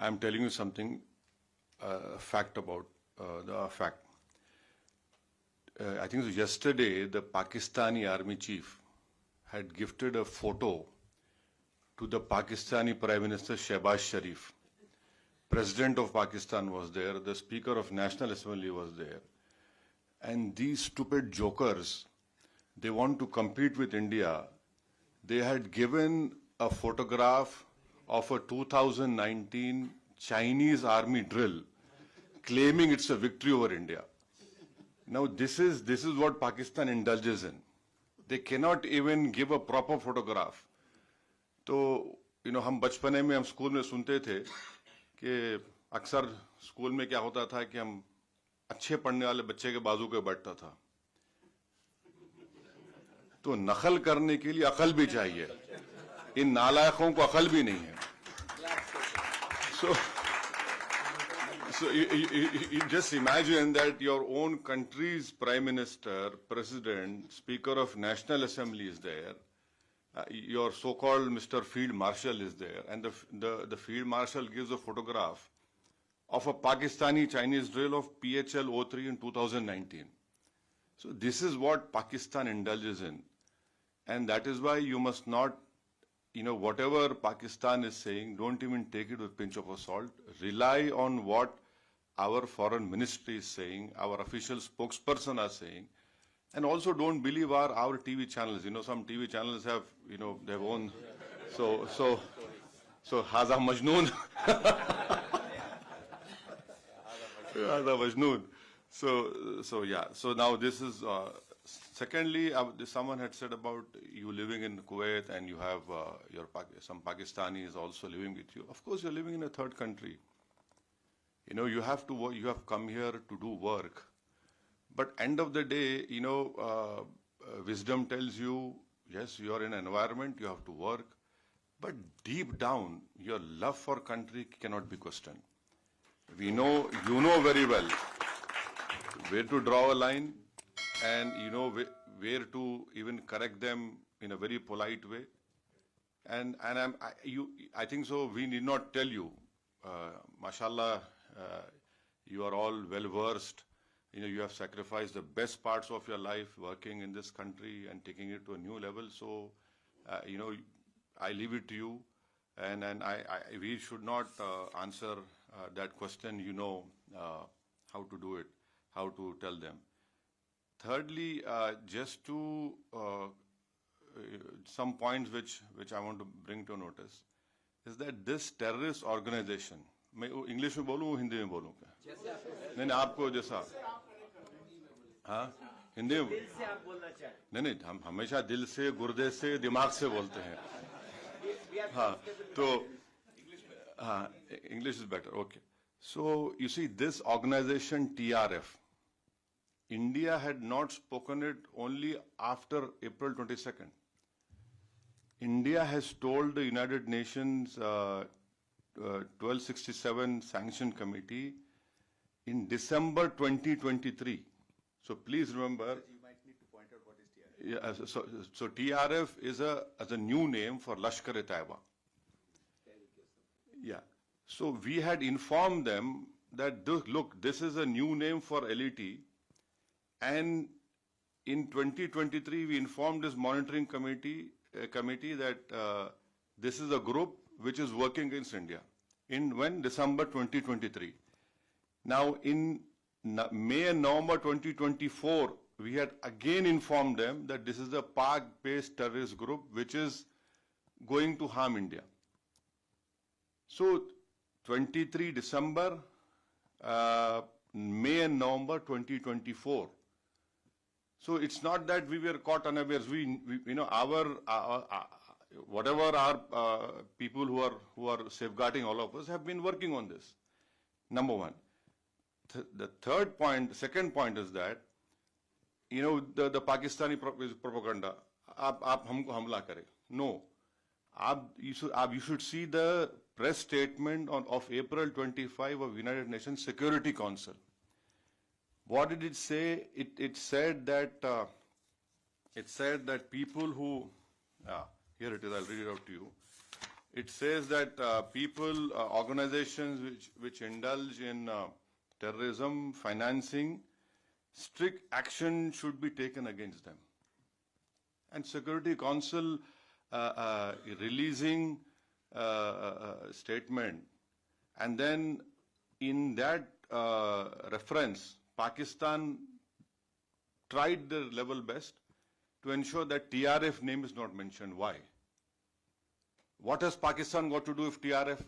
I'm telling you something, fact about the fact. I think it was yesterday, the Pakistani army chief had gifted a photo to the Pakistani Prime Minister Shehbaz Sharif. President of Pakistan was there, the Speaker of National Assembly was there. And these stupid jokers, they want to compete with India. They had given a photograph of a 2019 Chinese army drill, claiming it's a victory over India. Now this is what Pakistan indulges in. They cannot even give a proper photograph. तो हम बचपने में हम school में सुनते थे कि अक्सर स्कूल में क्या होता था कि हम अच्छे पढ़ने वाले बच्चे के बाजू पे बैठता था, तो नकल करने के लिए अकल भी चाहिए, इन नालायकों को अकल भी नहीं है. So you just imagine that your own country's Prime Minister, President, Speaker of National Assembly is there, your so-called Mr. Field Marshal is there, and the Field Marshal gives a photograph of a Pakistani Chinese drill of PHL-03 in 2019. So this is what Pakistan indulges in. And that is why you must not, whatever Pakistan is saying, don't even take it with a pinch of salt. Rely on what our foreign ministry is saying, our official spokesperson are saying. And also don't believe our TV channels. Some TV channels have, their own. So Haza Majnoon. Haza Majnoon. So yeah. So now this is, secondly, someone had said about you living in Kuwait and you have some Pakistanis also living with you. Of course, you're living in a third country. You have to work, you have come here to do work. But end of the day, wisdom tells you, yes, you are in an environment, you have to work. But deep down, your love for country cannot be questioned. You know very well where to draw a line, and where to even correct them in a very polite way. And I think so. We need not tell you, mashallah, you are all well versed. You have sacrificed the best parts of your life working in this country and taking it to a new level. So, I leave it to you, and we should not answer that question. How to do it, how to tell them. Thirdly, just to some points which I want to bring to notice is that this terrorist organization, मैं English में बोलूँ हिंदी में बोलूँ क्या? नहीं आपको जैसा हाँ हिंदी में नहीं हम हमेशा दिल से गुर्दे से दिमाग से बोलते हैं हाँ तो हाँ English is better. Okay, so you see this organization TRF, India had not spoken it only after April 22nd. India has told the United Nations 1267 Sanction Committee in December 2023. So please remember. You might need to point out what is TRF. Yeah, so TRF is a new name for Lashkar-e-Taiba. Yeah. So we had informed them that look, this is a new name for LET, and in 2023 we informed this monitoring committee that this is a group which is working against India. In when? December 2023. Now in May and November 2024, we had again informed them that this is a Pak-based terrorist group which is going to harm India. So 23 December, May and November 2024. So it's not that we were caught unawares. Whatever our people who are safeguarding all of us have been working on this. Number one. The second point is that, the Pakistani propaganda, आप हमको हमला करें. No. You should see the press statement of April 25 of United Nations Security Council. What did it say? It said that people who, here it is, I'll read it out to you. it says that people, organizations which indulge in terrorism, financing, strict action should be taken against them. And Security Council releasing statement, and then in that reference, Pakistan tried their level best to ensure that TRF name is not mentioned. Why? What has Pakistan got to do with TRF?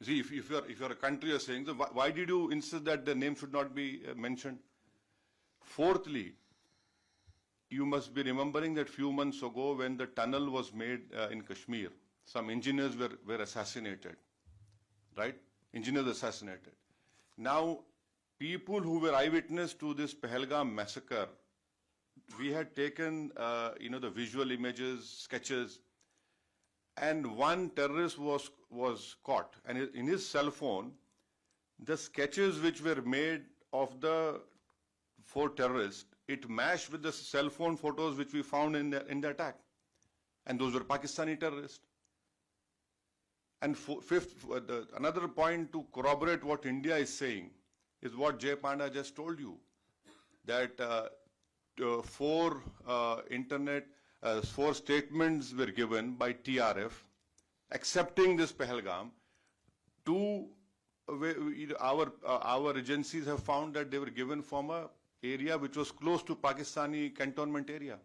See, if you're a country, you're saying, so why did you insist that the name should not be mentioned? Fourthly, you must be remembering that few months ago when the tunnel was made in Kashmir, some engineers were assassinated, right? Engineers assassinated. Now, people who were eyewitness to this Pahalgam massacre, we had taken, the visual images, sketches, and one terrorist was caught. And in his cell phone, the sketches which were made of the 4 terrorists, it matched with the cell phone photos which we found in the attack. And those were Pakistani terrorists. And fifth, another point to corroborate what India is saying is what Jay Panda just told you, that 4 statements were given by TRF accepting this Pahalgam. 2, our agencies have found that they were given from a area which was close to Pakistani cantonment area.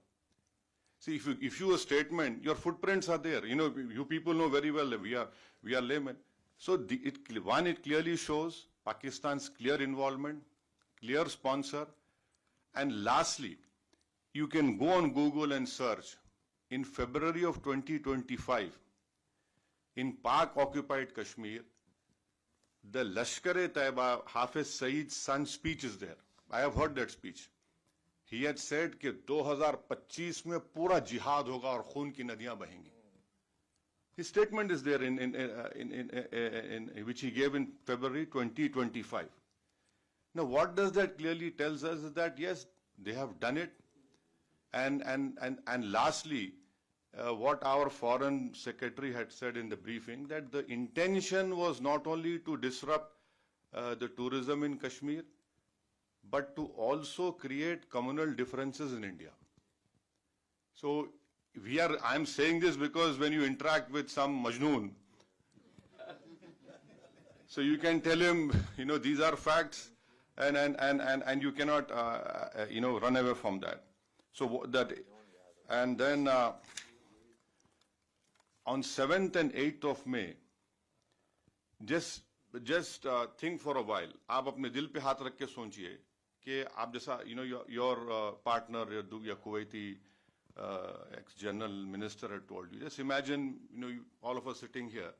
See, if you a statement, your footprints are there. You people know very well that we are laymen. So it clearly shows Pakistan's clear involvement, clear sponsor, and lastly, you can go on Google and search. In February of 2025, in Pak-occupied Kashmir, the Lashkar-e-Taiba Hafiz Saeed's son's speech is there. I have heard that speech. He had said कि 2025 में पूरा जिहाद होगा और खून की नदियां बहेंगी. His statement is there in which he gave in February 2025. Now, what does that clearly tells us is that yes, they have done it, and lastly, what our foreign secretary had said in the briefing, that the intention was not only to disrupt the tourism in Kashmir, but to also create communal differences in India. So I'm saying this because when you interact with some Majnoon, so you can tell him, these are facts, and you cannot, run away from that. So that, and then on 7th and 8th of May, just think for a while. आप अपने दिल पे हाथ रख के सोचिए कि आप जैसा, your partner, your Kuwaiti ex-general minister had told you. Just imagine, all of us sitting here.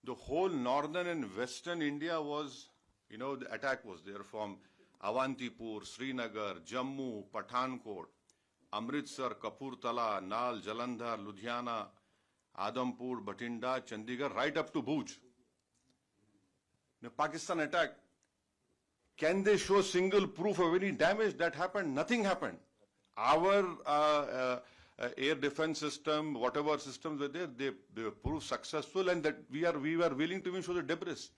The whole northern and western India was, the attack was there from Avantipur, Srinagar, Jammu, Pathankot, Amritsar, Kapurthala, Nal, Jalandhar, Ludhiana, Adampur, Bhatinda, Chandigarh, right up to Bhuj. The Pakistan attack, can they show single proof of any damage that happened? Nothing happened. Our air defense system, whatever systems were there, they proved successful, and that we were willing to even show the debris.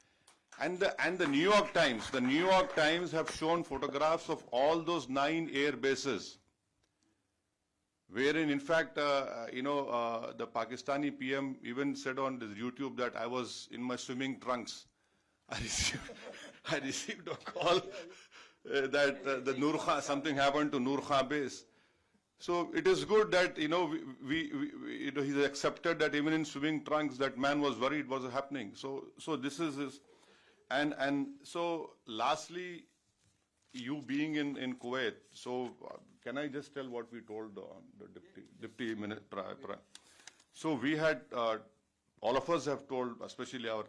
And the New York Times have shown photographs of all those 9 air bases, wherein, in fact, the Pakistani PM even said on this YouTube that I was in my swimming trunks. I received a call that the Nur Khan, something happened to Nur Khan base. So it is good that, he's accepted that even in swimming trunks, that man was worried what was happening. So this is his, and so lastly, you being in Kuwait, so can I just tell what we told the deputy minister? So we had, all of us have told, especially our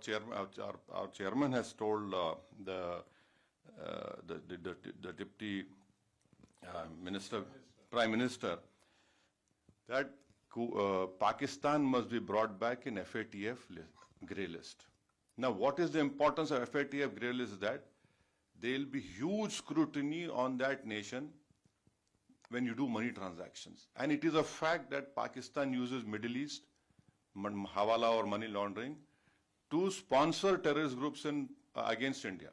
chairman has told the deputy minister, prime minister, that Pakistan must be brought back in FATF grey list. Now, what is the importance of FATF grey list? Is that there will be huge scrutiny on that nation when you do money transactions. And it is a fact that Pakistan uses Middle East hawala or money laundering, to sponsor terrorist groups in against India.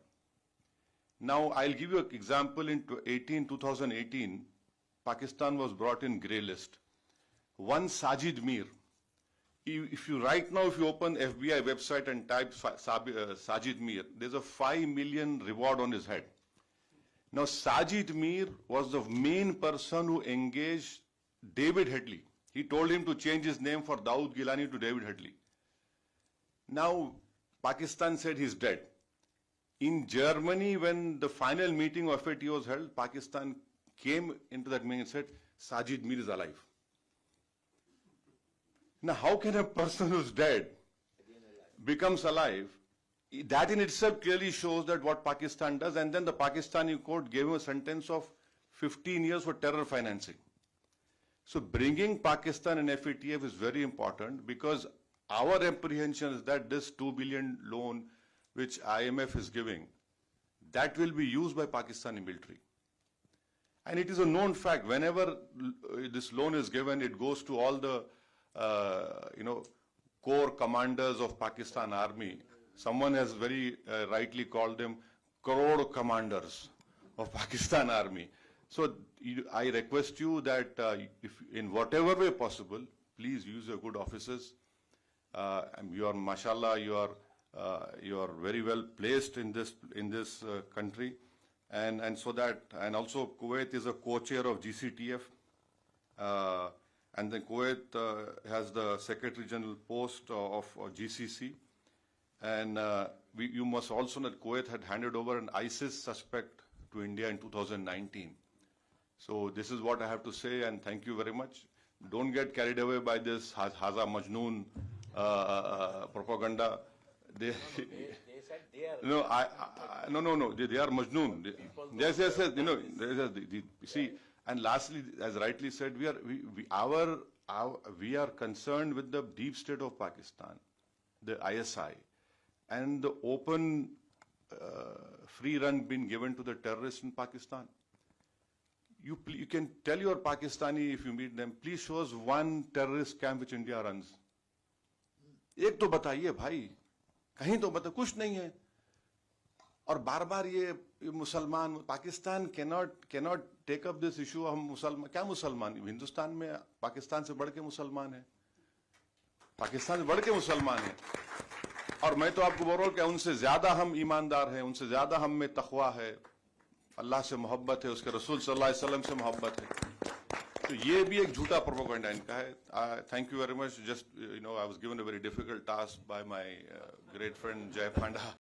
Now, I'll give you an example. In 2018, Pakistan was brought in grey list. One Sajid Mir, if you open FBI website and type Sajid Mir, there's a 5 million reward on his head. Now, Sajid Mir was the main person who engaged David Headley. He told him to change his name for Dawood Gilani to David Headley. Now, Pakistan said he's dead. In Germany, when the final meeting of FAT was held, Pakistan came into that meeting and said, Sajid Mir is alive. Now, how can a person who's dead becomes alive? That in itself clearly shows that what Pakistan does, and then the Pakistani court gave him a sentence of 15 years for terror financing. So bringing Pakistan and FATF is very important, because our apprehension is that this 2 billion loan which IMF is giving, that will be used by Pakistani military. And it is a known fact, whenever this loan is given, it goes to all the core commanders of Pakistan Army. Someone has very rightly called them crore commanders of Pakistan Army. So I request you that if in whatever way possible, please use your good offices. You are, mashallah, you are very well placed in this country, and so that, and also Kuwait is a co-chair of GCTF, and then Kuwait has the Secretary General post of GCC, and you must also know that Kuwait had handed over an ISIS suspect to India in 2019. So this is what I have to say, and thank you very much. Don't get carried away by this Haza Majnoon propaganda. They said they are. No. They are Majnoon. Yes. See, and lastly, as rightly said, we are concerned with the deep state of Pakistan, the ISI, and the open free run being given to the terrorists in Pakistan. You can tell your Pakistani, if you meet them, please show us one terrorist camp which India runs. एक तो बताइए भाई, कहीं तो बताइए, कुछ नहीं है. और बार-बार ये मुसलमान, Pakistan cannot take up this issue. हम मुसलमान, क्या मुसलमान? हिंदुस्तान में पाकिस्तान से बढ़ के मुसलमान है, पाकिस्तान से बढ़ के मुसलमान है. और मैं तो आपको बोल रहा हूँ कि उनसे ज्यादा हम ईमानदार हैं, उनसे ज्यादा हम में तकवा है, अल्लाह से मोहब्बत है, उसके रसूल सल्लल्लाहु अलैहि वसल्लम से मोहब्बत है. तो ये भी एक झूठा प्रोपेगेंडा इनका है. Thank you very much. Just I was given a very difficult task by my great friend Jay Panda.